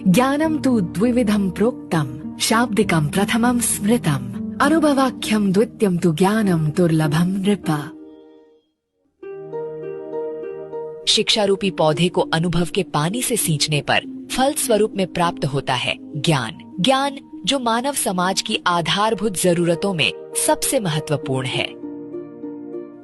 ज्ञानं तु द्विविधं प्रोक्तम् शाब्दिकं प्रथमं स्मृतम् अनुभवाख्यं द्वितीयं तु ज्ञानं दुर्लभम नृप। शिक्षा रूपी पौधे को अनुभव के पानी से सींचने पर फल स्वरूप में प्राप्त होता है ज्ञान। ज्ञान जो मानव समाज की आधारभूत जरूरतों में सबसे महत्वपूर्ण है।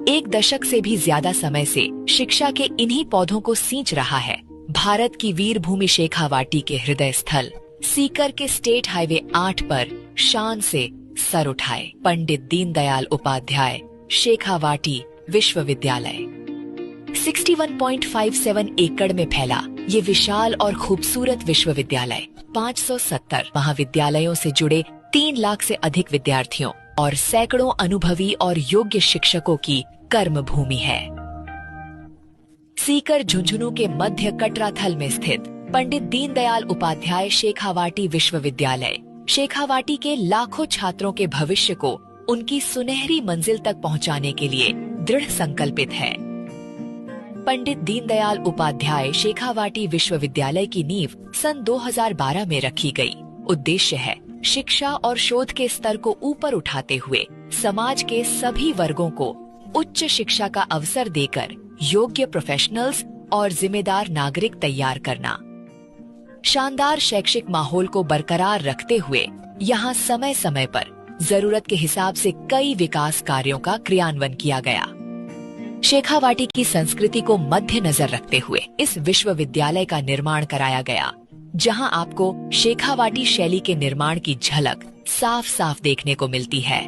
1 दशक से भी ज्यादा समय से शिक्षा के इन्हीं पौधों को सींच रहा है भारत की वीर भूमि शेखावाटी के हृदय स्थल सीकर के स्टेट हाईवे 8 पर शान से सर उठाए पंडित दीनदयाल उपाध्याय शेखावाटी विश्वविद्यालय। 61.57 एकड़ में फैला ये विशाल और खूबसूरत विश्वविद्यालय 570 महाविद्यालयों से जुड़े 3 लाख से अधिक विद्यार्थियों और सैकड़ों अनुभवी और योग्य शिक्षकों की कर्म भूमि है। सीकर झुंझुनू के मध्य कटराथल में स्थित पंडित दीनदयाल उपाध्याय शेखावाटी विश्वविद्यालय शेखावाटी के लाखों छात्रों के भविष्य को उनकी सुनहरी मंजिल तक पहुंचाने के लिए दृढ़ संकल्पित है। पंडित दीनदयाल उपाध्याय शेखावाटी विश्वविद्यालय की नींव सन 2012 में रखी गई। उद्देश्य है शिक्षा और शोध के स्तर को ऊपर उठाते हुए समाज के सभी वर्गों को उच्च शिक्षा का अवसर देकर योग्य प्रोफेशनल्स और जिम्मेदार नागरिक तैयार करना। शानदार शैक्षिक माहौल को बरकरार रखते हुए यहाँ समय समय पर जरूरत के हिसाब से कई विकास कार्यों का क्रियान्वयन किया गया। शेखावाटी की संस्कृति को मद्देनजर रखते हुए इस विश्वविद्यालय का निर्माण कराया गया, जहां आपको शेखावाटी शैली के निर्माण की झलक साफ साफ देखने को मिलती है।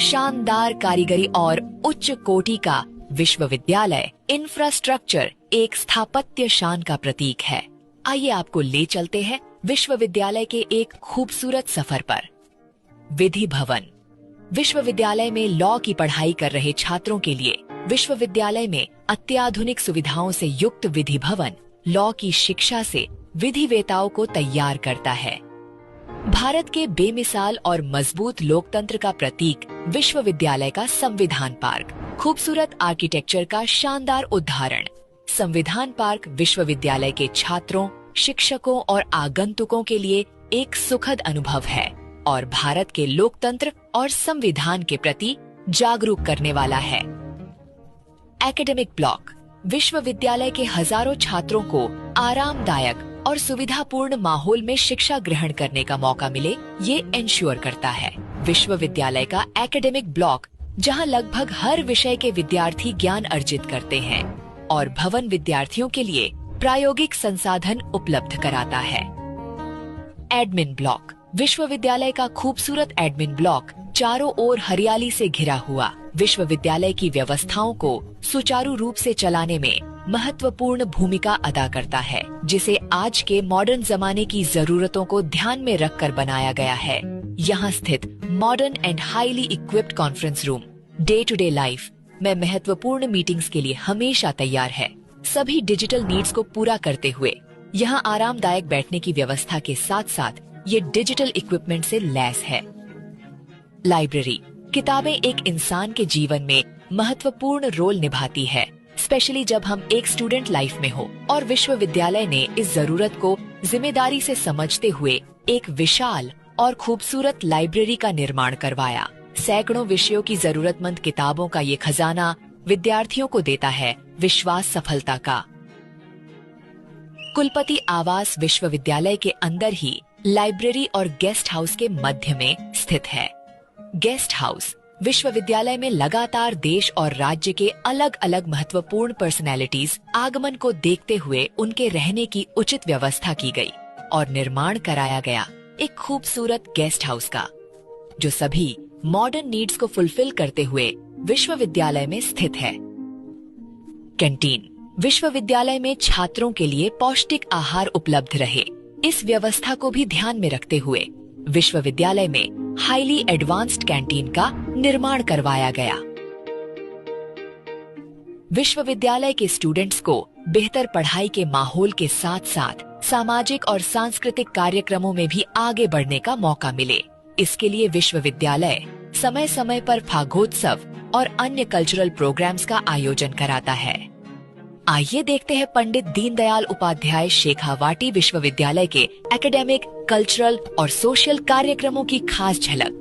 शानदार कारीगरी और उच्च कोटि का विश्वविद्यालय इंफ्रास्ट्रक्चर एक स्थापत्य शान का प्रतीक है। आइए आपको ले चलते हैं विश्वविद्यालय के एक खूबसूरत सफर पर। विधि भवन। विश्वविद्यालय में लॉ की पढ़ाई कर रहे छात्रों के लिए विश्वविद्यालय में अत्याधुनिक सुविधाओं से युक्त विधि भवन लॉ की शिक्षा से विधिवेताओं को तैयार करता है। भारत के बेमिसाल और मजबूत लोकतंत्र का प्रतीक विश्वविद्यालय का संविधान पार्क, खूबसूरत आर्किटेक्चर का शानदार उदाहरण। संविधान पार्क विश्वविद्यालय के छात्रों, शिक्षकों और आगंतुकों के लिए एक सुखद अनुभव है और भारत के लोकतंत्र और संविधान के प्रति जागरूक करने वाला है। Academic block. विश्वविद्यालय के हजारों छात्रों को आरामदायक और सुविधापूर्ण माहौल में शिक्षा ग्रहण करने का मौका मिले, ये इंश्योर करता है। विश्वविद्यालय का एकेडमिक ब्लॉक जहां लगभग हर विषय के विद्यार्थी ज्ञान अर्जित करते हैं और भवन विद्यार्थियों के लिए प्रायोगिक संसाधन उपलब्ध कराता है। Admin block. विश्वविद्यालय का खूबसूरत एडमिन ब्लॉक चारों ओर हरियाली से घिरा हुआ विश्वविद्यालय की व्यवस्थाओं को सुचारू रूप से चलाने में महत्वपूर्ण भूमिका अदा करता है, जिसे आज के मॉडर्न जमाने की जरूरतों को ध्यान में रखकर बनाया गया है। यहाँ स्थित modern and highly equipped conference room day to day life में महत्वपूर्ण मीटिंग्स के लिए हमेशा तैयार है। सभी डिजिटल नीड्स को पूरा करते हुए यहाँ आरामदायक बैठने की व्यवस्था के साथ साथ ये डिजिटल इक्विपमेंट से लैस है। लाइब्रेरी। किताबें एक इंसान के जीवन में महत्वपूर्ण रोल निभाती है, स्पेशली जब हम एक स्टूडेंट लाइफ में हो, और विश्वविद्यालय ने इस जरूरत को जिम्मेदारी से समझते हुए एक विशाल और खूबसूरत लाइब्रेरी का निर्माण करवाया। सैकड़ों विषयों की जरूरतमंद किताबों का ये खजाना विद्यार्थियों को देता है विश्वास सफलता का। कुलपति आवास विश्वविद्यालय के अंदर ही लाइब्रेरी और गेस्ट हाउस के मध्य में स्थित है। गेस्ट हाउस विश्वविद्यालय में लगातार देश और राज्य के अलग अलग महत्वपूर्ण पर्सनैलिटीज आगमन को देखते हुए उनके रहने की उचित व्यवस्था की गई और निर्माण कराया गया एक खूबसूरत गेस्ट हाउस का, जो सभी मॉडर्न नीड्स को फुलफिल करते हुए विश्वविद्यालय में स्थित है। कैंटीन। विश्वविद्यालय में छात्रों के लिए पौष्टिक आहार उपलब्ध रहे, इस व्यवस्था को भी ध्यान में रखते हुए विश्वविद्यालय में हाईली एडवांस्ड कैंटीन का निर्माण करवाया गया। विश्वविद्यालय के स्टूडेंट्स को बेहतर पढ़ाई के माहौल के साथ साथ सामाजिक और सांस्कृतिक कार्यक्रमों में भी आगे बढ़ने का मौका मिले, इसके लिए विश्वविद्यालय समय समय पर फागोत्सव और अन्य कल्चरल प्रोग्राम्स का आयोजन कराता है। आइए देखते हैं पंडित दीनदयाल उपाध्याय शेखावाटी विश्वविद्यालय के एकेडमिक, कल्चरल और सोशल कार्यक्रमों की खास झलक।